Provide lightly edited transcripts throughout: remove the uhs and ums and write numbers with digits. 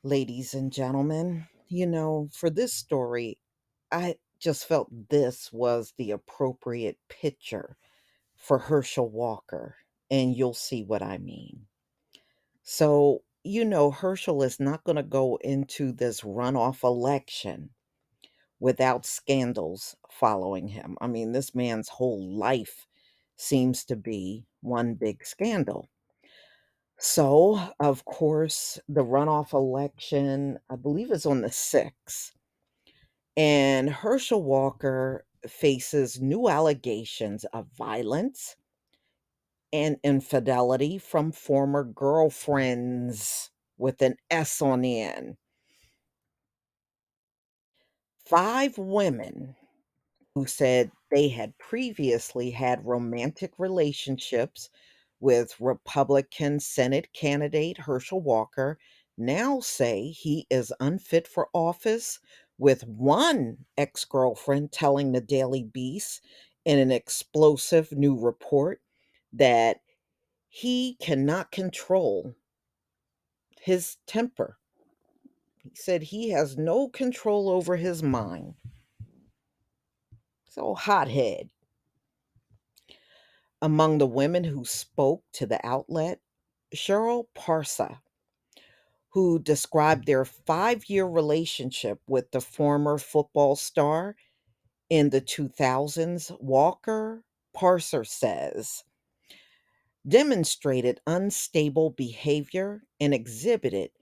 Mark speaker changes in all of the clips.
Speaker 1: Ladies and gentlemen, for this story, I just felt this was the appropriate picture for Herschel Walker, and you'll see what I mean. So, Herschel is not going to go into this runoff election without scandals following him. I mean, this man's whole life seems to be one big scandal. So, of course, the runoff election, I believe, is on the 6th. And Herschel Walker faces new allegations of violence and infidelity from former girlfriends with an S on the end. 5 women who said they had previously had romantic relationships with Republican Senate candidate Herschel Walker now say he is unfit for office, with one ex girlfriend telling the Daily Beast in an explosive new report that he cannot control his temper. He said he has no control over his mind. So, hothead. Among the women who spoke to the outlet, Cheryl Parsa, who described their 5 year relationship with the former football star in the 2000s, Walker Parser says, demonstrated unstable behavior and exhibited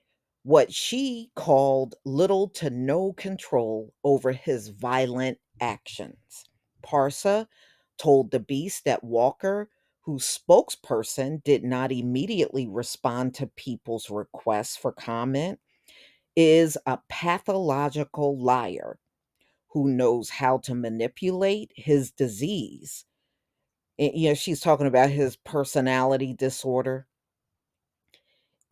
Speaker 1: what she called little to no control over his violent actions. Parsa told the Beast that Walker, whose spokesperson did not immediately respond to people's requests for comment, is a pathological liar who knows how to manipulate his disease. She's talking about his personality disorder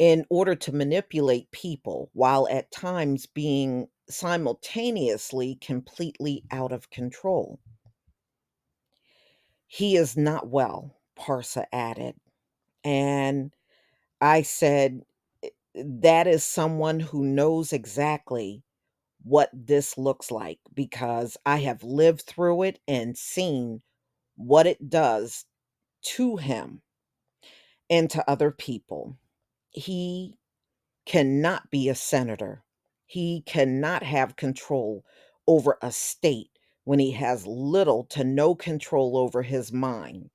Speaker 1: in order to manipulate people while at times being simultaneously completely out of control. He is not well, Parsa added. And I said, that is someone who knows exactly what this looks like because I have lived through it and seen what it does to him and to other people. He cannot be a senator. He cannot have control over a state when he has little to no control over his mind.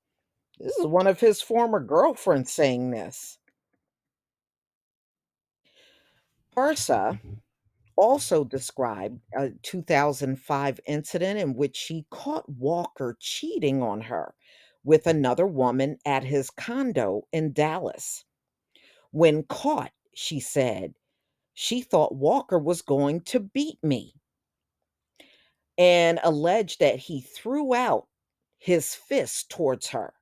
Speaker 1: This is one of his former girlfriends saying this. Parsa also described a 2005 incident in which she caught Walker cheating on her with another woman at his condo in Dallas. When caught, she said, she thought Walker was going to beat me and alleged that he threw out his fist towards her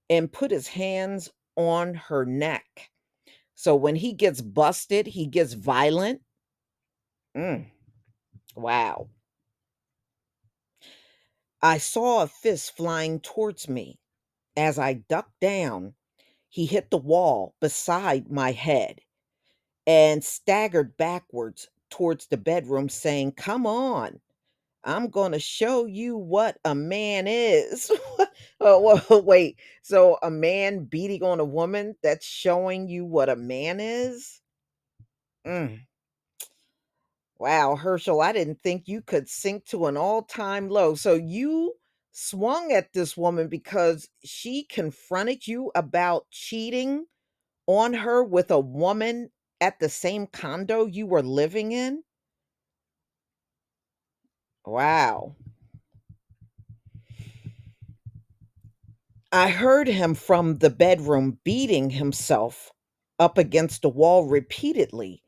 Speaker 1: and put his hands on her neck. So when he gets busted, he gets violent. Mm, wow. I saw a fist flying towards me. As I ducked down, he hit the wall beside my head and staggered backwards towards the bedroom, saying, "Come on, I'm going to show you what a man is." Oh, well, wait. So a man beating on a woman, that's showing you what a man is? Mm. Wow, Herschel, I didn't think you could sink to an all-time low. So you swung at this woman because she confronted you about cheating on her with a woman at the same condo you were living in? Wow. I heard him from the bedroom beating himself up against the wall repeatedly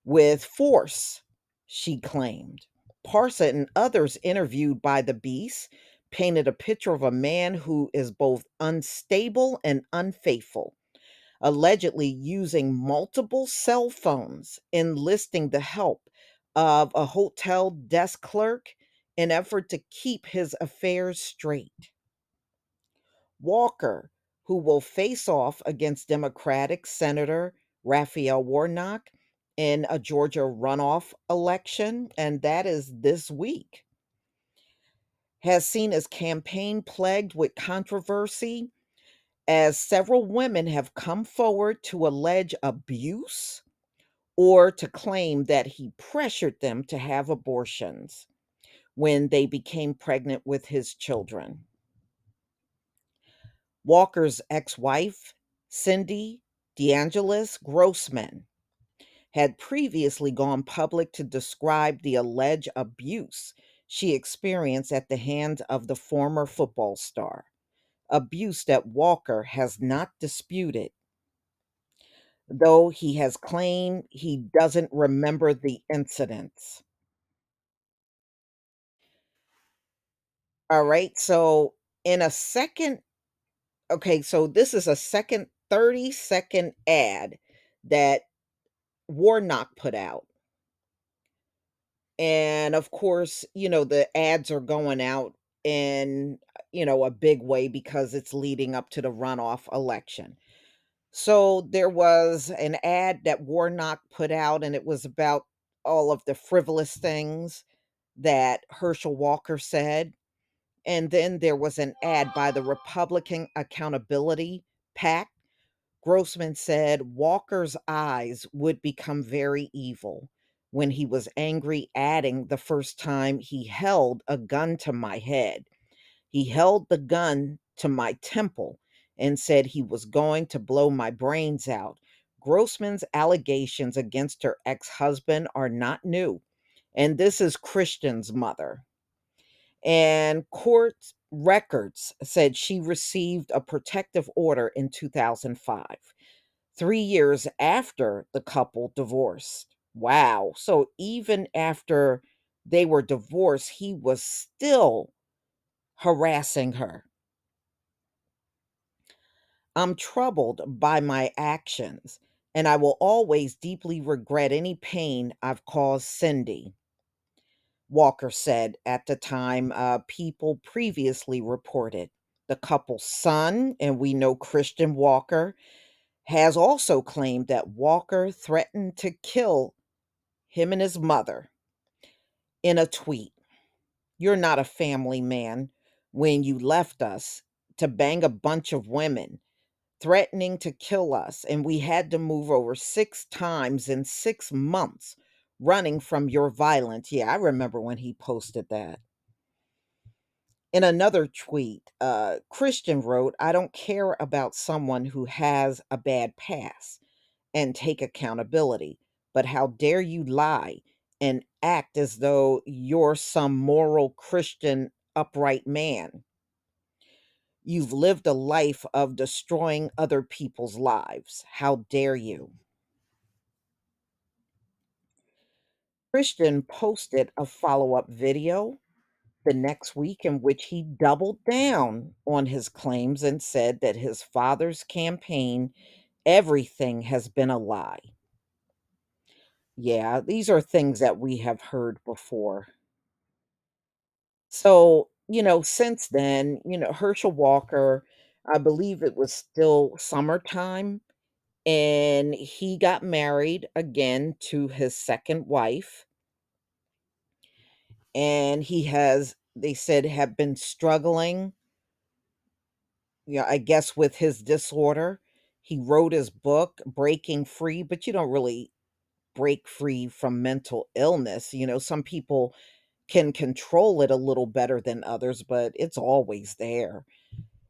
Speaker 1: with force, she claimed. Parsa and others interviewed by the Beast painted a picture of a man who is both unstable and unfaithful, allegedly using multiple cell phones, enlisting the help of a hotel desk clerk in effort to keep his affairs straight. Walker, who will face off against Democratic Senator Raphael Warnock in a Georgia runoff election, and that is this week, has seen his campaign plagued with controversy as several women have come forward to allege abuse or to claim that he pressured them to have abortions when they became pregnant with his children. Walker's ex wife, Cindy DeAngelis Grossman, had previously gone public to describe the alleged abuse she experienced at the hands of the former football star, abuse that Walker has not disputed, though he has claimed he doesn't remember the incidents. All right, so in a second, okay, so this is a second 30-second ad that Warnock put out. And of course, the ads are going out in, a big way because it's leading up to the runoff election. So there was an ad that Warnock put out, and it was about all of the frivolous things that Herschel Walker said. And then there was an ad by the Republican Accountability PAC. Grossman said Walker's eyes would become very evil when he was angry, adding the first time he held a gun to my head. He held the gun to my temple and said he was going to blow my brains out. Grossman's allegations against her ex husband are not new, and this is Christian's mother. And court records said she received a protective order in 2005, 3 years after the couple divorced. Wow. So even after they were divorced, he was still harassing her. I'm troubled by my actions, and I will always deeply regret any pain I've caused Cindy, Walker said at the time. People previously reported the couple's son, and we know Christian Walker, has also claimed that Walker threatened to kill him and his mother in a tweet. You're not a family man when you left us to bang a bunch of women, threatening to kill us, and we had to move over 6 times in 6 months running from your violence. Yeah, I remember when he posted that. In another tweet, Christian wrote, I don't care about someone who has a bad past and take accountability, but how dare you lie and act as though you're some moral Christian upright man. You've lived a life of destroying other people's lives. How dare you? Christian posted a follow up video the next week in which he doubled down on his claims and said that his father's campaign, everything has been a lie. Yeah, these are things that we have heard before. So, since then, Herschel Walker, I believe it was still summertime, and he got married again to his second wife. And he has, they said, have been struggling, I guess, with his disorder. He wrote his book, Breaking Free, but you don't really break free from mental illness. Some people can control it a little better than others, but it's always there.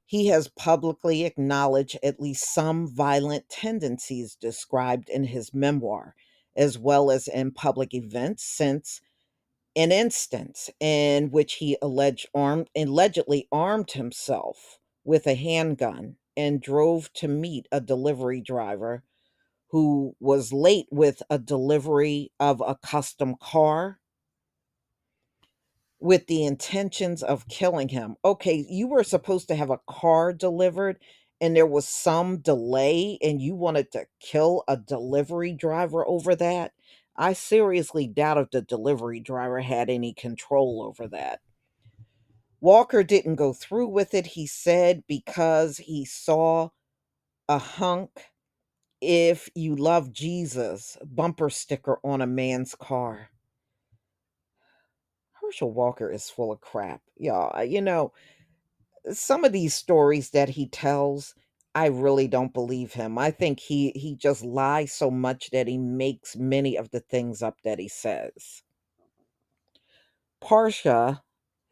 Speaker 1: He has publicly acknowledged at least some violent tendencies described in his memoir, as well as in public events, since an instance in which he allegedly armed himself with a handgun and drove to meet a delivery driver who was late with a delivery of a custom car with the intentions of killing him. Okay, you were supposed to have a car delivered and there was some delay and you wanted to kill a delivery driver over that? I seriously doubt if the delivery driver had any control over that. Walker didn't go through with it, he said, because he saw a hunk If you love Jesus, bumper sticker on a man's car. Herschel Walker is full of crap, y'all. Some of these stories that he tells, I really don't believe him. I think he just lies so much that he makes many of the things up that he says. Portia,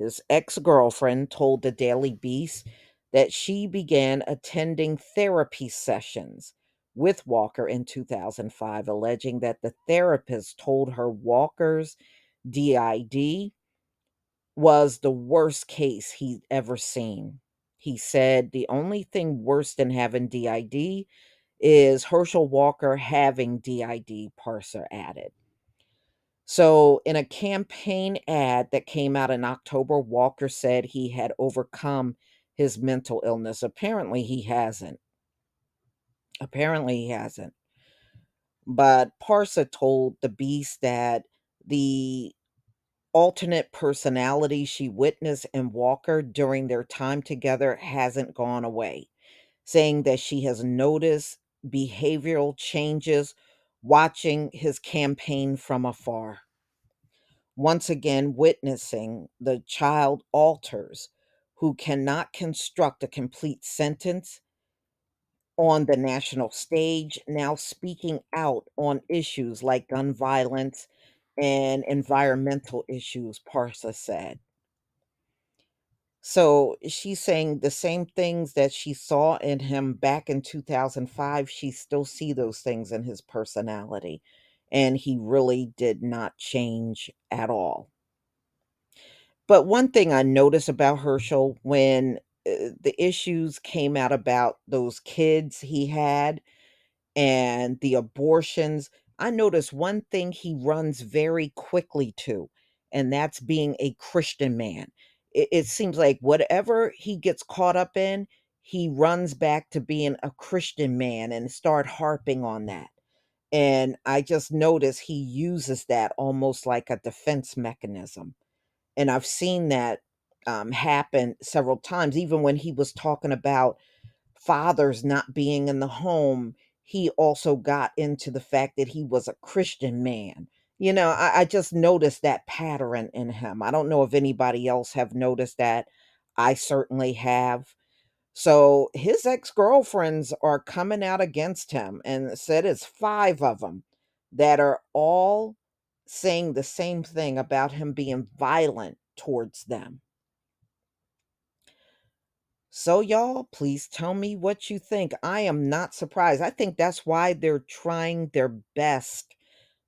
Speaker 1: his ex-girlfriend, told the Daily Beast that she began attending therapy sessions with Walker in 2005, alleging that the therapist told her Walker's DID was the worst case he'd ever seen. He said the only thing worse than having DID is Herschel Walker having DID, Parser added. So, in a campaign ad that came out in October, Walker said he had overcome his mental illness. Apparently, he hasn't. Apparently, he hasn't. But Parsa told the Beast that the alternate personality she witnessed in Walker during their time together hasn't gone away, saying that she has noticed behavioral changes watching his campaign from afar. Once again, witnessing the child alters who cannot construct a complete sentence on the national stage, now speaking out on issues like gun violence and environmental issues, Parsa said. So she's saying the same things that she saw in him back in 2005, she still see those things in his personality. And he really did not change at all. But one thing I noticed about Herschel when the issues came out about those kids he had and the abortions, I noticed one thing he runs very quickly to, and that's being a Christian man. It seems like whatever he gets caught up in, he runs back to being a Christian man and start harping on that. And I just notice he uses that almost like a defense mechanism. And I've seen that happen several times, even when he was talking about fathers not being in the home, he also got into the fact that he was a Christian man. I just noticed that pattern in him. I don't know if anybody else have noticed that. I certainly have. So his ex-girlfriends are coming out against him and said it's five of them that are all saying the same thing about him being violent towards them. So, y'all, please tell me what you think. I am not surprised. I think that's why they're trying their best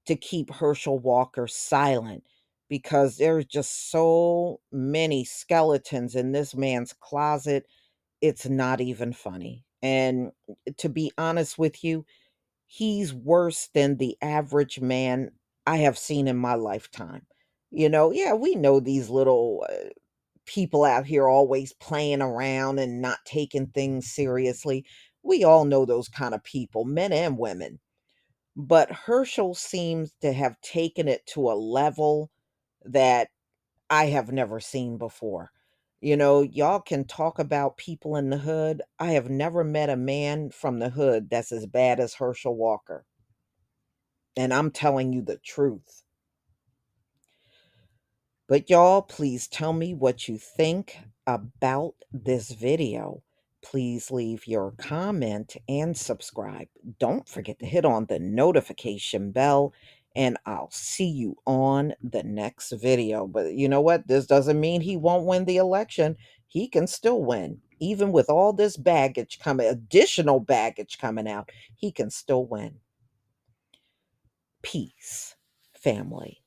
Speaker 1: to keep Herschel Walker silent because there's just so many skeletons in this man's closet. It's not even funny. And to be honest with you, he's worse than the average man I have seen in my lifetime. Yeah, we know these little people out here always playing around and not taking things seriously. We all know those kind of people, men and women. But Herschel seems to have taken it to a level that I have never seen before. Y'all can talk about people in the hood. I have never met a man from the hood that's as bad as Herschel Walker. And I'm telling you the truth. But y'all, please tell me what you think about this video. Please leave your comment and subscribe. Don't forget to hit on the notification bell, and I'll see you on the next video. But you know what? This doesn't mean he won't win the election. He can still win. Even with all this baggage coming, additional baggage coming out, he can still win. Peace, family.